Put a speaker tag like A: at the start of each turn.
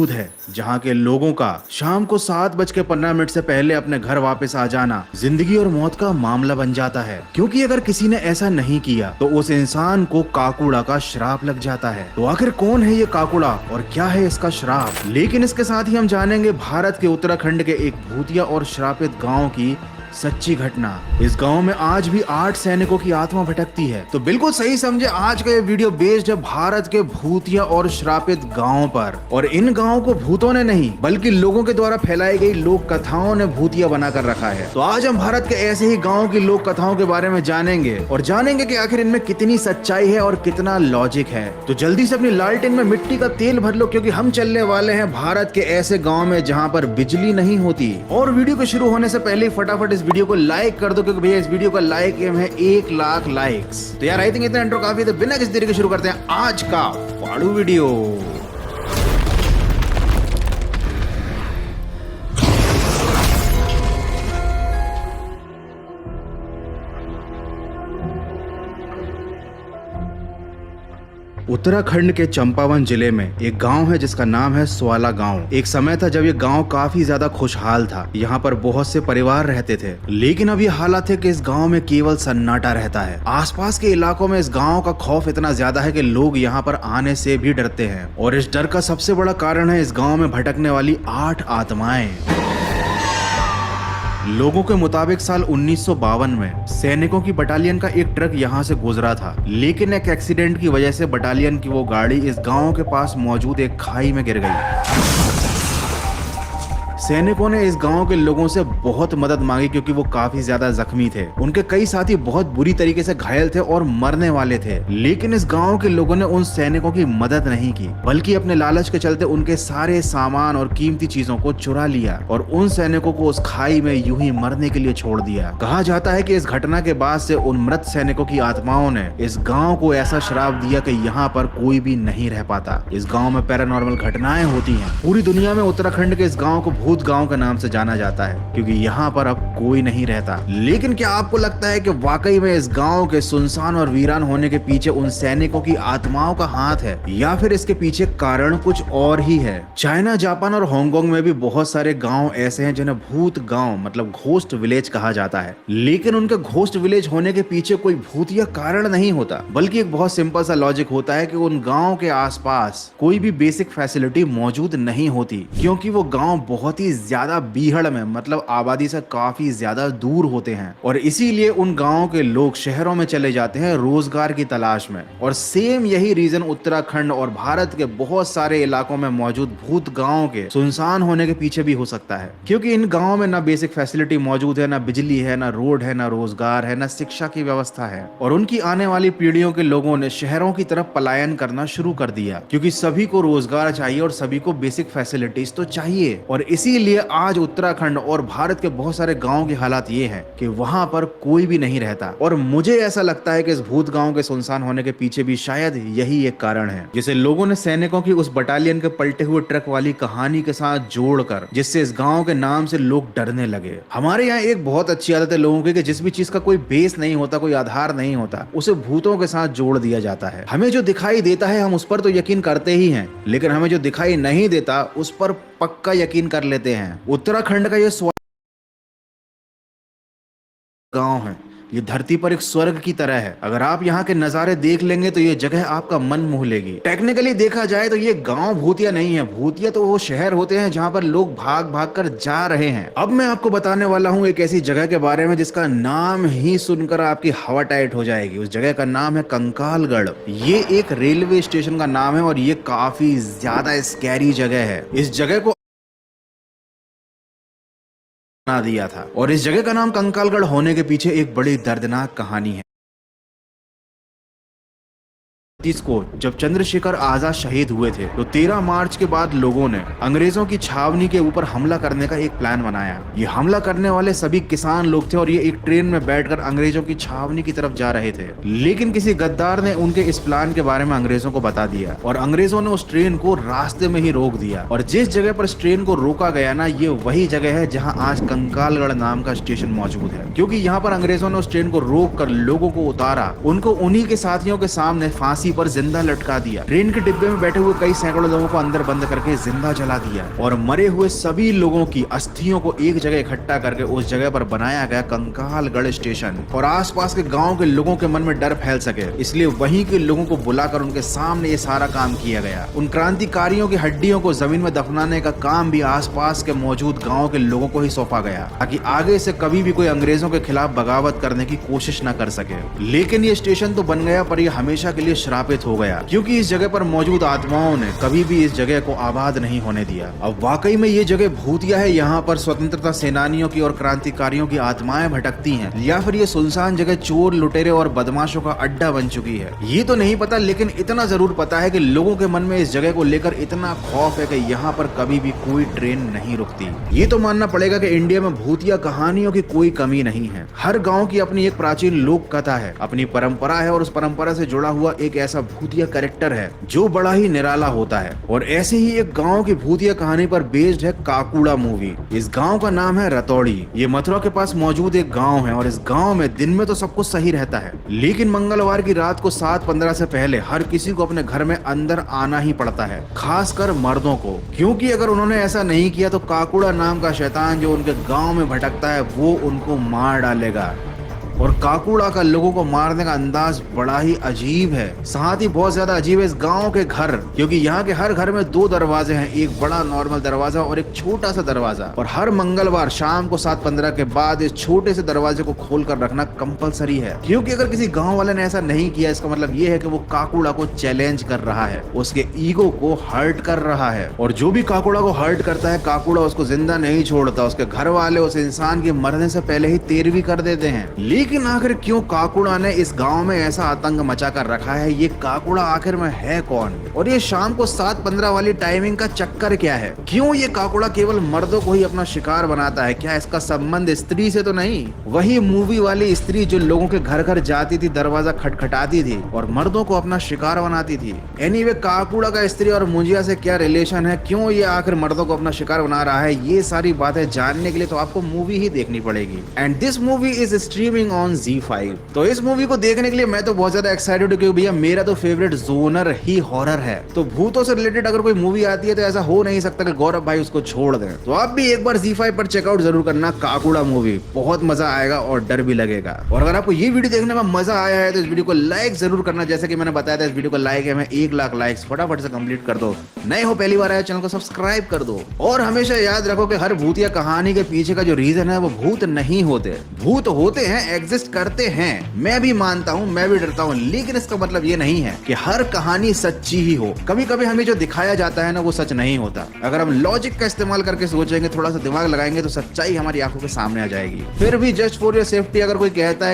A: बेखुद है, जहाँ के लोगों का शाम को 7:15 से पहले अपने घर वापस आ जाना जिंदगी और मौत का मामला बन जाता है। क्योंकि अगर किसी ने ऐसा नहीं किया तो उस इंसान को काकुड़ा का श्राप लग जाता है। तो आखिर कौन है ये काकुड़ा और क्या है इसका श्राप? लेकिन इसके साथ ही हम जानेंगे भारत के उत्तराखंड के एक भूतिया और श्रापित गाँव की सच्ची घटना। इस गांव में आज भी 8 सैनिकों की आत्मा भटकती है। तो बिल्कुल सही समझे, आज का ये वीडियो बेस्ड है भारत के भूतिया और श्रापित गांव पर। और इन गांवों को भूतों ने नहीं बल्कि लोगों के द्वारा फैलाई गई लोक कथाओं ने भूतिया बनाकर रखा है। तो आज हम भारत के ऐसे ही गाँव की लोक कथाओं के बारे में जानेंगे और जानेंगे कि आखिर इनमें कितनी सच्चाई है और कितना लॉजिक है। तो जल्दी से अपनी लालटेन में मिट्टी का तेल भर लो, क्योंकि हम चलने वाले हैं भारत के ऐसे गाँव में जहाँ पर बिजली नहीं होती। और वीडियो के शुरू होने से पहले फटाफट इस वीडियो को लाइक कर दो, क्योंकि भैया इस वीडियो का लाइक एम है 1 लाख लाइक्स। तो यार आई थिंक इतना इंट्रो काफी है, तो बिना किसी देरी के शुरू करते हैं आज का फाड़ू वीडियो। उत्तराखंड के चंपावत जिले में एक गांव है जिसका नाम है स्वाला गांव। एक समय था जब ये गांव काफी ज्यादा खुशहाल था। यहाँ पर बहुत से परिवार रहते थे, लेकिन अब ये हालात है कि इस गांव में केवल सन्नाटा रहता है। आसपास के इलाकों में इस गांव का खौफ इतना ज्यादा है कि लोग यहाँ पर आने से भी डरते हैं। और इस डर का सबसे बड़ा कारण है इस गाँव में भटकने वाली 8 आत्माएं। लोगों के मुताबिक साल 1952 में सैनिकों की बटालियन का एक ट्रक यहां से गुजरा था, लेकिन एक एक्सीडेंट की वजह से बटालियन की वो गाड़ी इस गांव के पास मौजूद एक खाई में गिर गई। सैनिकों ने इस गांव के लोगों से बहुत मदद मांगी, क्योंकि वो काफी ज्यादा जख्मी थे। उनके कई साथी बहुत बुरी तरीके से घायल थे और मरने वाले थे। लेकिन इस गांव के लोगों ने उन सैनिकों की मदद नहीं की, बल्कि अपने लालच के चलते उनके सारे सामान और कीमती चीजों को चुरा लिया और उन सैनिकों को उस खाई में यूं ही मरने के लिए छोड़ दिया। कहा जाता है कि इस घटना के बाद से उन मृत सैनिकों की आत्माओं ने इस गाँव को ऐसा श्राप दिया कि यहाँ पर कोई भी नहीं रह पाता। इस गाँव में पैरानॉर्मल घटनाएं होती हैं। पूरी दुनिया में उत्तराखंड के इस गाँव को भूत गांव के नाम से जाना जाता है, क्योंकि यहाँ पर अब कोई नहीं रहता। लेकिन क्या आपको लगता है कि वाकई में इस गांव के सुनसान और वीरान होने के पीछे उन सैनिकों की आत्माओं का हाथ है, या फिर इसके पीछे कारण कुछ और ही है? चाइना, जापान और हांगकांग में भी बहुत सारे गांव ऐसे हैं जिन्हें भूत गांव मतलब घोस्ट विलेज कहा जाता है। लेकिन उनके घोस्ट विलेज होने के पीछे कोई भूतिया कारण नहीं होता, बल्कि एक बहुत सिंपल सा लॉजिक होता है कि उन गाँव के आसपास कोई भी बेसिक फैसिलिटी मौजूद नहीं होती, क्योंकि वो गाँव बहुत ही ज्यादा बीहड़ में मतलब आबादी से काफी ज्यादा दूर होते हैं। और इसीलिए उन गांवों के लोग शहरों में चले जाते हैं रोजगार की तलाश में। और सेम यही रीजन उत्तराखंड और भारत के बहुत सारे इलाकों में मौजूद भूत गांवों के सुनसान होने के पीछे भी हो सकता है, क्योंकि इन गांवों में ना बेसिक फैसिलिटी मौजूद है, ना बिजली है, ना रोड है, ना रोजगार है, ना शिक्षा की व्यवस्था है। और उनकी आने वाली पीढ़ियों के लोगों ने शहरों की तरफ पलायन करना शुरू कर दिया, क्योंकि सभी को रोजगार चाहिए और सभी को बेसिक फैसिलिटीज तो चाहिए। और इसीलिए आज उत्तराखंड और भारत के बहुत सारे गांवों की हालात ये हैं कि वहां पर कोई भी नहीं रहता। और मुझे ऐसा लगता है कि इस भूत गांव के सुनसान होने के पीछे भी शायद यही एक कारण है, जिसे लोगों ने सैनिकों की उस बटालियन के पलटे हुए ट्रक वाली कहानी के साथ जोड़कर, जिससे इस गांव के नाम से लोग डरने लगे। हमारे यहाँ एक बहुत अच्छी आदत है लोगों की कि जिस भी चीज का कोई बेस नहीं होता, कोई आधार नहीं होता, उसे भूतों के साथ जोड़ दिया जाता है। हमें जो दिखाई देता है हम उस पर तो यकीन करते ही हैं, लेकिन हमें जो दिखाई नहीं देता उस पर पक्का यकीन कर लेते हैं। उत्तराखंड का ये गांव है, ये धरती पर एक स्वर्ग की तरह है। अगर आप यहाँ के नजारे देख लेंगे तो ये जगह आपका मन मोह लेगी। टेक्निकली देखा जाए तो ये गांव भूतिया नहीं है, भूतिया तो वो शहर होते हैं जहाँ पर लोग भाग भाग कर जा रहे हैं। अब मैं आपको बताने वाला हूँ एक ऐसी जगह के बारे में जिसका नाम ही सुनकर आपकी हवा टाइट हो जाएगी। उस जगह का नाम है कंकालगढ़। ये एक रेलवे स्टेशन का नाम है और ये काफी ज्यादा स्कैरी जगह है। इस जगह को बना दिया था और इस जगह का नाम कंकालगढ़ होने के पीछे एक बड़ी दर्दनाक कहानी है। को जब चंद्रशेखर आजाद शहीद हुए थे तो 13 मार्च के बाद लोगों ने अंग्रेजों की छावनी के ऊपर हमला करने का एक प्लान बनाया। ये हमला करने वाले सभी किसान लोग थे और ये एक ट्रेन में बैठकर अंग्रेजों की छावनी की तरफ जा रहे थे। लेकिन किसी गद्दार ने उनके इस प्लान के बारे में अंग्रेजों को बता दिया और अंग्रेजों ने उस ट्रेन को रास्ते में ही रोक दिया। और जिस जगह पर इस ट्रेन को रोका गया ना, ये वही जगह है जहाँ आज कंकालगढ़ नाम का स्टेशन मौजूद है। क्योंकि यहाँ पर अंग्रेजों ने उस ट्रेन को रोक कर लोगों को उतारा, उनको उन्हीं के साथियों के सामने फांसी पर जिंदा लटका दिया। ट्रेन के डिब्बे में बैठे हुए कई सैकड़ों लोगों को अंदर बंद करके जिंदा जला दिया और मरे हुए सभी लोगों की अस्थियों को एक जगह इकट्ठा करके उस जगह पर बनाया गया कंकालगढ़ स्टेशन। और आसपास के गांव के लोगों के मन में डर फैल सके इसलिए वहीं के लोगों को बुलाकर उनके सामने ये सारा काम किया गया। उन क्रांतिकारियों की हड्डियों को जमीन में दफनाने का काम भी आसपास के मौजूद गाँव के लोगों को ही सौंपा गया ताकि आगे से कभी भी कोई अंग्रेजों के खिलाफ बगावत करने की कोशिश न कर सके। लेकिन ये स्टेशन तो बन गया पर ये हमेशा के लिए श्रापित हो गया क्योंकि इस जगह पर मौजूद आत्माओं ने कभी भी इस जगह को आबाद नहीं होने दिया। अब वाकई में ये जगह भूतिया है, यहाँ पर स्वतंत्रता सेनानियों की और क्रांतिकारियों की आत्माएं भटकती हैं या फिर ये सुनसान जगह चोर लुटेरे और बदमाशों का अड्डा बन चुकी है ये तो नहीं पता, लेकिन इतना जरूर पता है कि लोगों के मन में इस जगह को लेकर इतना खौफ है कि यहाँ पर कभी भी कोई ट्रेन नहीं रुकती। ये तो मानना पड़ेगा कि इंडिया में भूतिया कहानियों की कोई कमी नहीं है। हर गाँव की अपनी एक प्राचीन लोक कथा है, अपनी परंपरा है और उस परंपरा से जुड़ा हुआ एक ऐसा भूतिया कैरेक्टर है जो बड़ा ही निराला होता है। और ऐसे ही एक गांव की भूतिया कहानी पर बेस्ड है काकुड़ा मूवी। इस गांव का नाम है रतौड़ी। ये मथुरा के पास मौजूद एक गांव है और इस गांव में दिन में तो सब कुछ सही रहता है लेकिन मंगलवार की रात को 7:15 से पहले हर किसी को अपने घर में अंदर आना ही पड़ता है, खासकर मर्दों को, क्योंकि अगर उन्होंने ऐसा नहीं किया तो काकुड़ा नाम का शैतान जो उनके गाँव में भटकता है वो उनको मार डालेगा। और काकुड़ा का लोगों को मारने का अंदाज बड़ा ही अजीब है, साथ ही बहुत ज्यादा अजीब है इस गांव के घर, क्योंकि यहाँ के हर घर में 2 दरवाजे हैं, एक बड़ा नॉर्मल दरवाजा और एक छोटा सा दरवाजा। और हर मंगलवार शाम को 7:15 के बाद इस छोटे से दरवाजे को खोल कर रखना कंपलसरी है, क्योंकि अगर किसी गाँव वाले ने ऐसा नहीं किया इसका मतलब ये है कि वो काकुड़ा को चैलेंज कर रहा है, उसके ईगो को हर्ट कर रहा है। और जो भी काकुड़ा को हर्ट करता है काकुड़ा उसको जिंदा नहीं छोड़ता, उसके घर वाले उस इंसान के मरने से पहले ही तेरवी कर देते हैं। लेकिन आखिर क्यों काकुड़ा ने इस गांव में ऐसा आतंक मचा कर रखा है, ये काकुड़ा आखिर में है कौन और ये शाम को 7:15 वाली टाइमिंग का चक्कर क्या है? क्यों ये काकुड़ा केवल मर्दों को ही अपना शिकार बनाता है? क्या इसका संबंध स्त्री से तो नहीं? वही मूवी वाली स्त्री जो लोगों के घर घर जाती थी, दरवाजा खटखटाती थी और मर्दों को अपना शिकार बनाती थी। एनीवे, काकुड़ा का स्त्री और मुंजिया से क्या रिलेशन है, क्यों ये आखिर मर्दों को अपना शिकार बना रहा है, ये सारी बातें जानने के लिए तो आपको मूवी ही देखनी पड़ेगी। And this movie is streaming on ZEE5। तो इस मूवी को देखने के लिए मैं तो बहुत ज्यादा एक्साइटेड हूँ क्योंकि भैया मेरा तो फेवरेट जोनर ही हॉरर है। तो भूतों से रिलेटेड अगर कोई मूवी आती है तो ऐसा हो नहीं सकता कि गौरव भाई उसको छोड़ दें। तो आप भी एक बार ZEE5 पर चेकआउट जरूर करना काकुड़ा मूवी, बहुत मजा आएगा और डर भी लगेगा। और अगर आपको ये वीडियो देखने में मजा आया है तो इस वीडियो को लाइक जरूर करना, जैसे कि मैंने बताया था इस वीडियो को लाइक है मैं 1 लाख लाइक्स फटाफट से कंप्लीट कर दो। नए हो पहली बार आए चैनल को सब्सक्राइब कर दो और हमेशा याद रखो कि हर भूतिया कहानी के पीछे का जो रीजन है वो भूत नहीं होते, भूत होते हैं, एग्जिस्ट करते हैं। मैं भी मानता हूँ, मैं भी डरता हूँ, लेकिन इसका मतलब ये नहीं है कि हर कहानी सच्ची ही हो। कभी कभी हमें जो दिखाया जाता है ना वो सच नहीं होता। अगर हम लॉजिक का इस्तेमाल करके सोचेंगे, थोड़ा सा दिमाग लगाएंगे तो सच्चाई हमारी आंखों के सामने आ जाएगी। फिर भी जस्ट फॉर योर सेफ्टी अगर कोई कहता है कि